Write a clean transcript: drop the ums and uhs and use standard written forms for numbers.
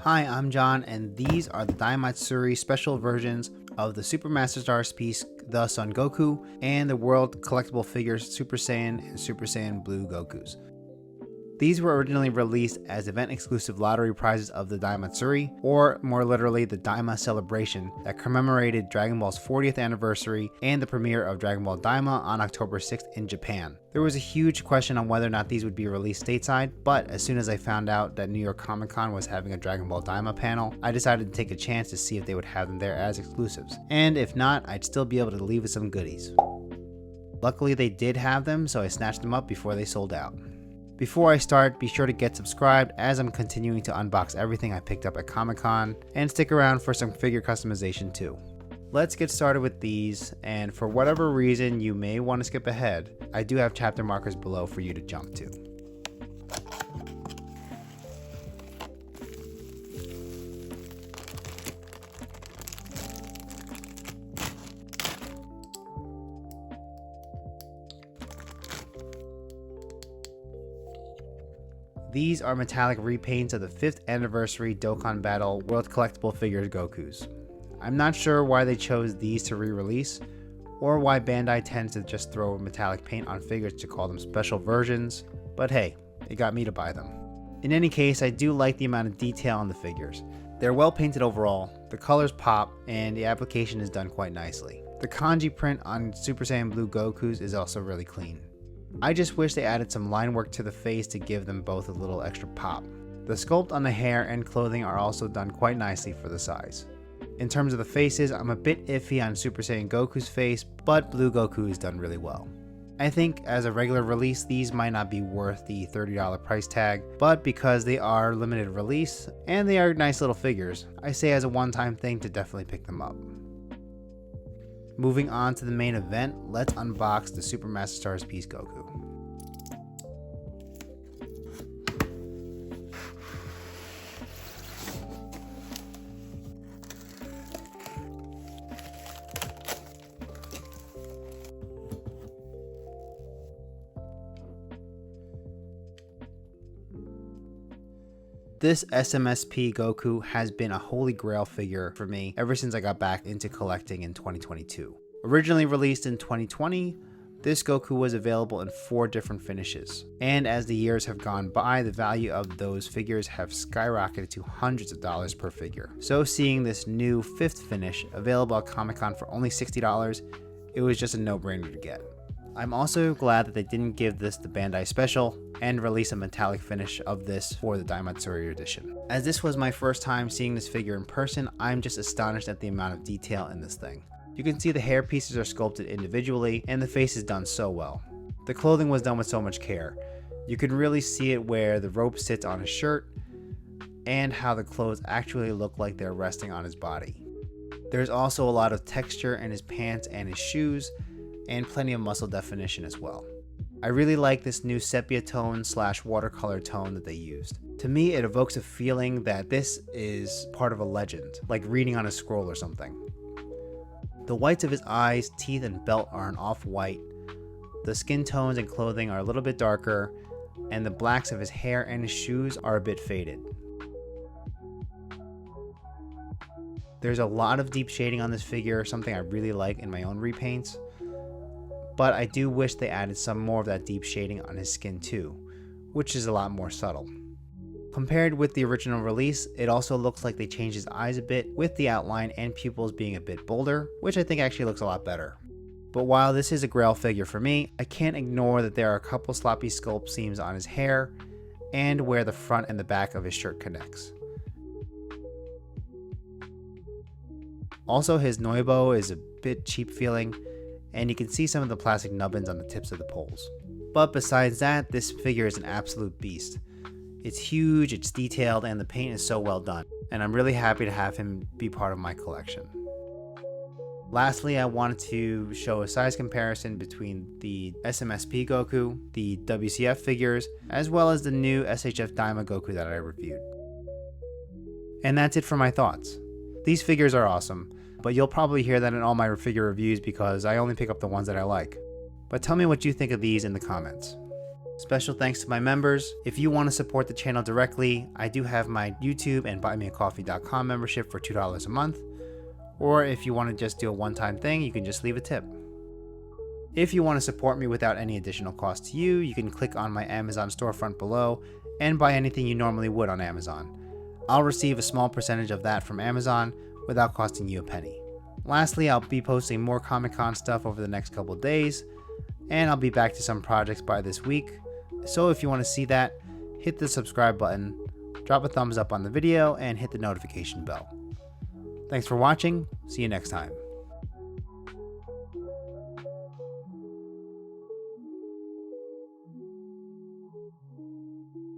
Hi, I'm John, and these are the Daimatsuri special versions of the Super Master Stars piece, the Son Goku, and the World Collectible Figures Super Saiyan and Super Saiyan Blue Gokus. These were originally released as event-exclusive lottery prizes of the Daimatsuri, or more literally the Daima Celebration, that commemorated Dragon Ball's 40th anniversary and the premiere of Dragon Ball Daima on October 6th in Japan. There was a huge question on whether or not these would be released stateside, but as soon as I found out that New York Comic Con was having a Dragon Ball Daima panel, I decided to take a chance to see if they would have them there as exclusives. And if not, I'd still be able to leave with some goodies. Luckily they did have them, so I snatched them up before they sold out. Before I start, be sure to get subscribed as I'm continuing to unbox everything I picked up at Comic-Con, and stick around for some figure customization too. Let's get started with these, and for whatever reason you may want to skip ahead, I do have chapter markers below for you to jump to. These are metallic repaints of the 5th anniversary Dokkan Battle World Collectible Figures Gokus. I'm not sure why they chose these to re-release, or why Bandai tends to just throw metallic paint on figures to call them special versions, but hey, it got me to buy them. In any case, I do like the amount of detail on the figures. They're well painted overall, the colors pop, and the application is done quite nicely. The kanji print on Super Saiyan Blue Gokus is also really clean. I just wish they added some line work to the face to give them both a little extra pop. The sculpt on the hair and clothing are also done quite nicely for the size. In terms of the faces, I'm a bit iffy on Super Saiyan Goku's face, but Blue Goku is done really well. I think as a regular release, these might not be worth the $30 price tag, but because they are limited release and they are nice little figures, I say as a one-time thing to definitely pick them up. Moving on to the main event, let's unbox the Super Master Stars piece Goku. This SMSP Goku has been a holy grail figure for me ever since I got back into collecting in 2022. Originally released in 2020, this Goku was available in 4 different finishes. And as the years have gone by, the value of those figures have skyrocketed to hundreds of dollars per figure. So seeing this new 5th finish available at Comic-Con for only $60, it was just a no-brainer to get. I'm also glad that they didn't give this the Bandai special and release a metallic finish of this for the Daimatsuri edition. As this was my first time seeing this figure in person, I'm just astonished at the amount of detail in this thing. You can see the hair pieces are sculpted individually and the face is done so well. The clothing was done with so much care. You can really see it where the rope sits on his shirt and how the clothes actually look like they're resting on his body. There's also a lot of texture in his pants and his shoes, and plenty of muscle definition as well. I really like this new sepia tone / watercolor tone that they used. To me, it evokes a feeling that this is part of a legend, like reading on a scroll or something. The whites of his eyes, teeth, and belt are an off-white. The skin tones and clothing are a little bit darker, and the blacks of his hair and his shoes are a bit faded. There's a lot of deep shading on this figure, something I really like in my own repaints. But I do wish they added some more of that deep shading on his skin too, which is a lot more subtle. Compared with the original release, it also looks like they changed his eyes a bit, with the outline and pupils being a bit bolder, which I think actually looks a lot better. But while this is a grail figure for me, I can't ignore that there are a couple sloppy sculpt seams on his hair, and where the front and the back of his shirt connects. Also, his Noibo is a bit cheap feeling, and you can see some of the plastic nubbins on the tips of the poles. But besides that, this figure is an absolute beast. It's huge, it's detailed, and the paint is so well done, and I'm really happy to have him be part of my collection. Lastly, I wanted to show a size comparison between the SMSP Goku, the WCF figures, as well as the new SHF Daima Goku that I reviewed. And that's it for my thoughts. These figures are awesome, but you'll probably hear that in all my figure reviews because I only pick up the ones that I like. But tell me what you think of these in the comments. Special thanks to my members. If you want to support the channel directly, I do have my YouTube and buymeacoffee.com membership for $2 a month. Or if you want to just do a one-time thing, you can just leave a tip. If you want to support me without any additional cost to you, you can click on my Amazon storefront below and buy anything you normally would on Amazon. I'll receive a small percentage of that from Amazon without costing you a penny. Lastly, I'll be posting more Comic-Con stuff over the next couple of days, and I'll be back to some projects by this week. So if you want to see that, hit the subscribe button, drop a thumbs up on the video, and hit the notification bell. Thanks for watching. See you next time.